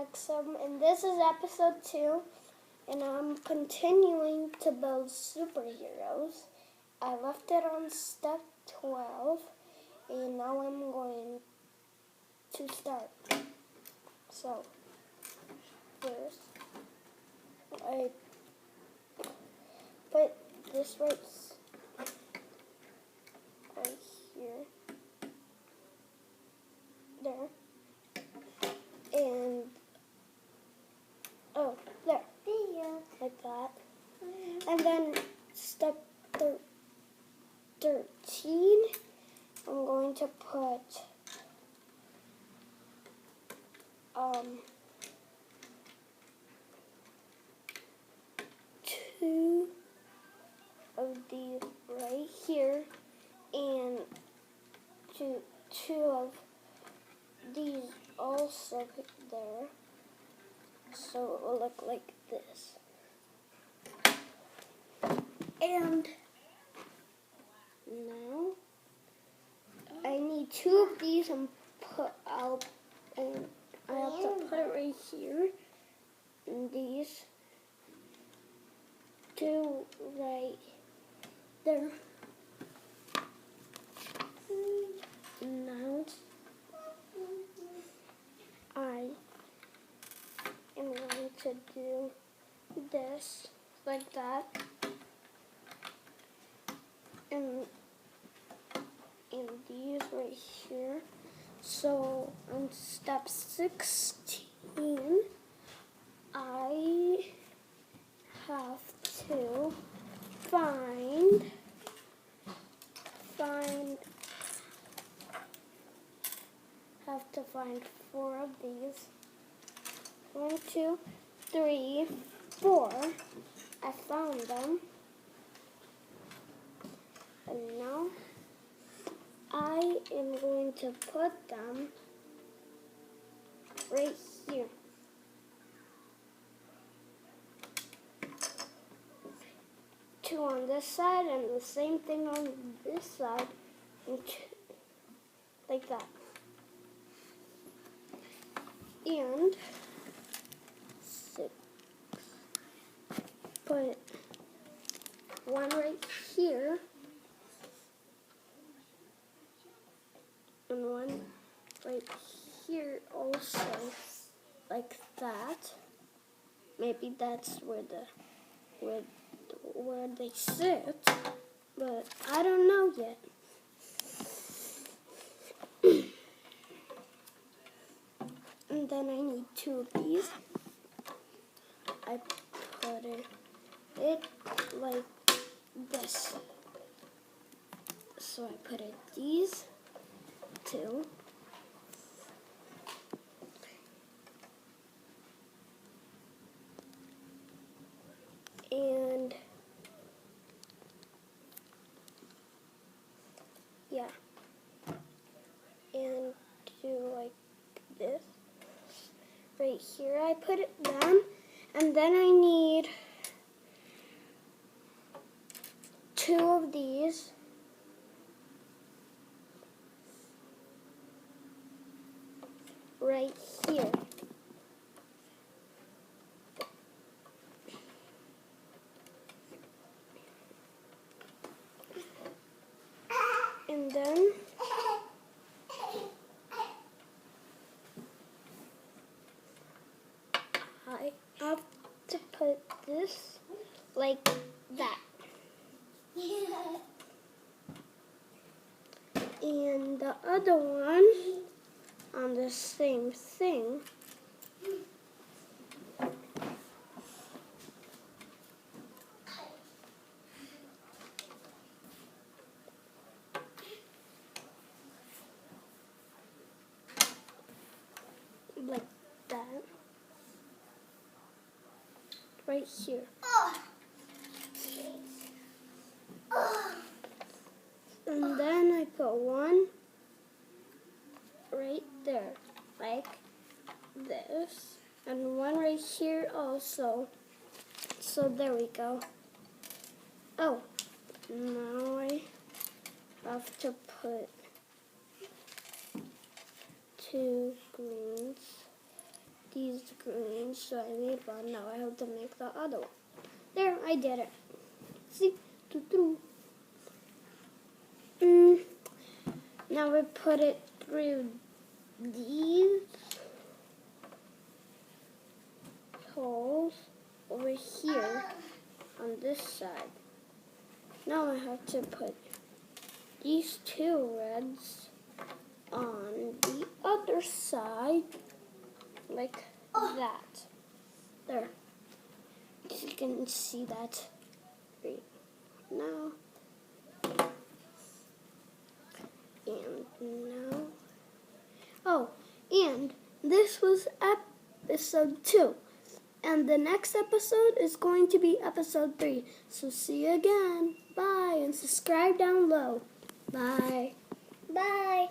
Maxim, and this is episode 2, and I'm continuing to build superheroes. I left it on step 12, and now I'm going to start. So, first, I put this right here, there, and there, like that. And then step 13, I'm going to put two of these right here, and two of these also there, so it will look like this. And now I need two of these, and I have to put it right here, and these two right there. Now I am going to do this like that, and these right here. So on step 16, I have to find 4 of these. 1, 2, 3, 4. I found them. And now I am going to put them right here. 2 on this side, and the same thing on this side, and 2, like that. And 6. Put 1 right here, and 1 right here also, like that. Maybe that's where they sit, but I don't know yet. And then I need 2 of these. I put it like this. So I put it these 2. And yeah, and do like this. Right here I put them, and then I need 2 of these. Right here. And then I have to put this like that. And the other one on the same thing. Like that. Right here. And then I put 1 right there, like this. And 1 right here also. So there we go. Oh, now I have to put 2 greens these green, so I made one. Now I have to make the other one. There, I did it. See? Now we put it through these holes over here on this side. Now I have to put these two reds on the other side, like that. There. You can see that right now. And now. Oh, and this was episode 2. And the next episode is going to be episode 3. So see you again. Bye. And subscribe down low. Bye. Bye.